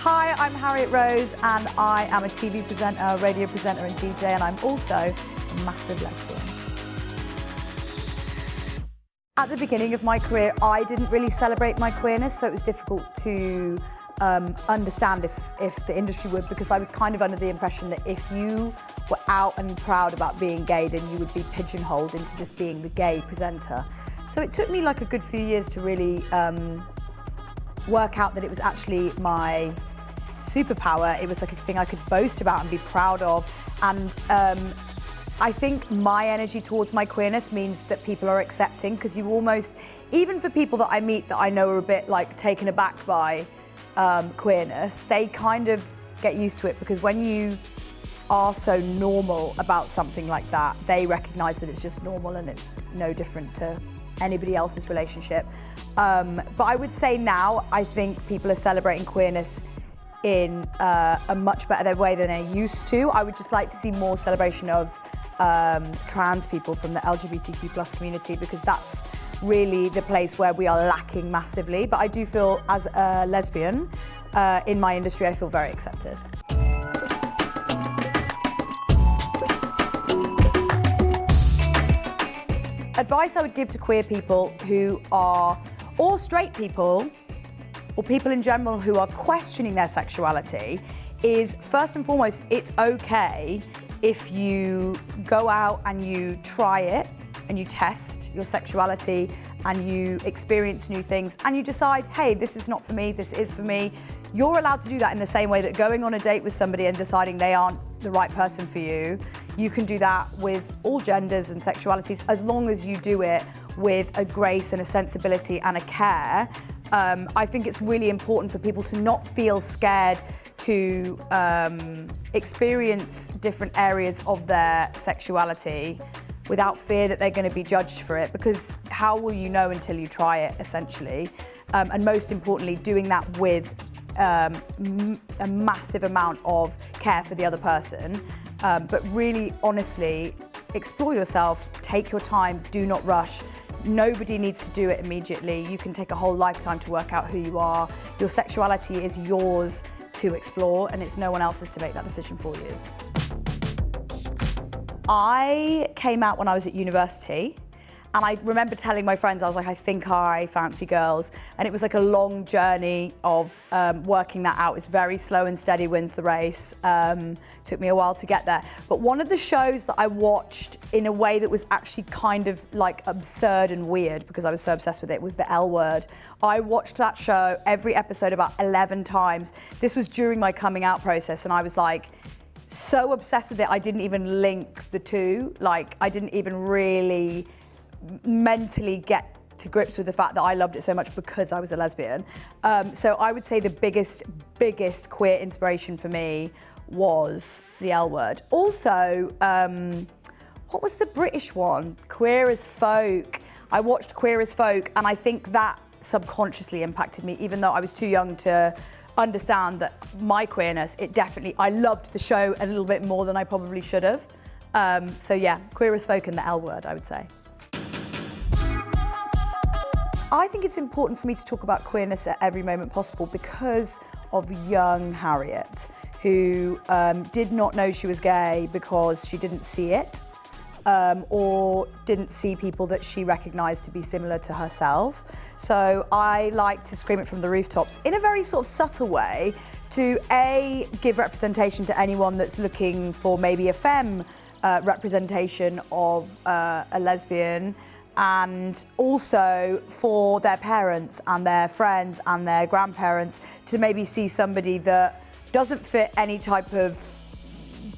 Hi, I'm Harriet Rose and I am a TV presenter, radio presenter and DJ, and I'm also a massive lesbian. At the beginning of my career, I didn't really celebrate my queerness, so it was difficult to understand if the industry would, because I was kind of under the impression that if you were out and proud about being gay, then you would be pigeonholed into just being the gay presenter. So it took me like a good few years to really work out that it was actually my superpower. It was like a thing I could boast about and be proud of. And I think my energy towards my queerness means that people are accepting, because you almost, even for people that I meet that I know are a bit like taken aback by queerness, they kind of get used to it, because when you are so normal about something like that, they recognise that it's just normal and it's no different to anybody else's relationship. But I would say now, I think people are celebrating queerness in a much better way than they used to. I would just like to see more celebration of trans people from the LGBTQ+ community, because that's really the place where we are lacking massively. But I do feel, as a lesbian in my industry, I feel very accepted. Advice I would give to queer people who are, or straight people, or people in general who are questioning their sexuality, is first and foremost, it's okay if you go out and you try it and you test your sexuality and you experience new things and you decide, hey, this is not for me, this is for me. You're allowed to do that in the same way that going on a date with somebody and deciding they aren't the right person for you, you can do that with all genders and sexualities, as long as you do it with a grace and a sensibility and a care. I think it's really important for people to not feel scared to experience different areas of their sexuality without fear that they're going to be judged for it, because how will you know until you try it, essentially? And most importantly, doing that with a massive amount of care for the other person. But really, honestly, explore yourself, take your time, do not rush. Nobody needs to do it immediately. You can take a whole lifetime to work out who you are. Your sexuality is yours to explore, and it's no one else's to make that decision for you. I came out when I was at university, and I remember telling my friends, I was like, I think I fancy girls. And it was like a long journey of working that out. It's very slow and steady wins the race. Took me a while to get there. But one of the shows that I watched in a way that was actually kind of like absurd and weird, because I was so obsessed with it, was the L Word. I watched that show, every episode, about 11 times. This was during my coming out process, and I was like, so obsessed with it, I didn't even link the two. Like, I didn't even really mentally get to grips with the fact that I loved it so much because I was a lesbian. So I would say the biggest queer inspiration for me was the L Word. Also, what was the British one? Queer as Folk. I watched Queer as Folk, and I think that subconsciously impacted me, even though I was too young to understand that my queerness, I loved the show a little bit more than I probably should have. So yeah, Queer as Folk and the L Word, I would say. I think it's important for me to talk about queerness at every moment possible because of young Harriet, who did not know she was gay because she didn't see it, or didn't see people that she recognised to be similar to herself. So I like to scream it from the rooftops in a very sort of subtle way to give representation to anyone that's looking for maybe a femme representation of a lesbian, and also for their parents and their friends and their grandparents to maybe see somebody that doesn't fit any type of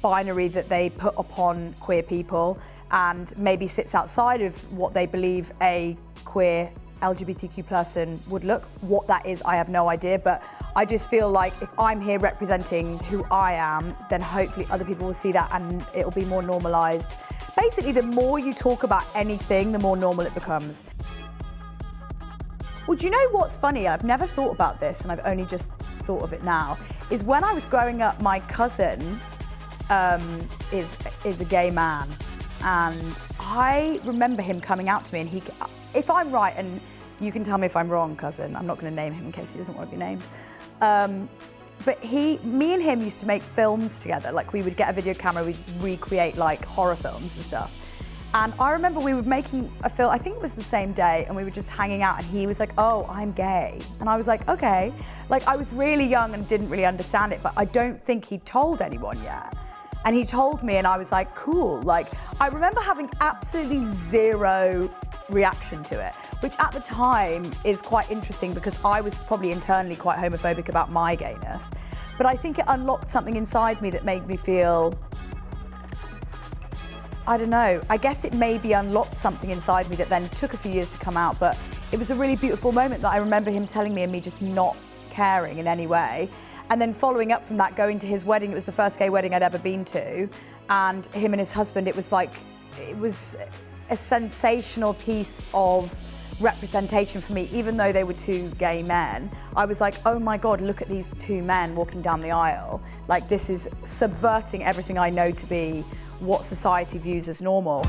binary that they put upon queer people, and maybe sits outside of what they believe a queer LGBTQ person would look. What that is, I have no idea, but I just feel like if I'm here representing who I am, then hopefully other people will see that and it'll be more normalised. Basically, the more you talk about anything, the more normal it becomes. Well, do you know what's funny? I've never thought about this, and I've only just thought of it now, is when I was growing up, my cousin is a gay man, and I remember him coming out to me, and if I'm right, and you can tell me if I'm wrong, cousin, I'm not going to name him in case he doesn't want to be named, But me and him used to make films together. Like we would get a video camera, we'd recreate like horror films and stuff. And I remember we were making a film, I think it was the same day, and we were just hanging out and he was like, oh, I'm gay. And I was like, okay. Like I was really young and didn't really understand it, but I don't think he told anyone yet. And he told me and I was like, cool. Like I remember having absolutely zero reaction to it, which at the time is quite interesting because I was probably internally quite homophobic about my gayness. But I think it unlocked something inside me that made me feel, I don't know, I guess it maybe unlocked something inside me that then took a few years to come out, but it was a really beautiful moment that I remember him telling me and me just not caring in any way. And then following up from that, going to his wedding, it was the first gay wedding I'd ever been to, and him and his husband, it was a sensational piece of representation for me, even though they were two gay men. I was like, oh my God, look at these two men walking down the aisle. Like this is subverting everything I know to be what society views as normal.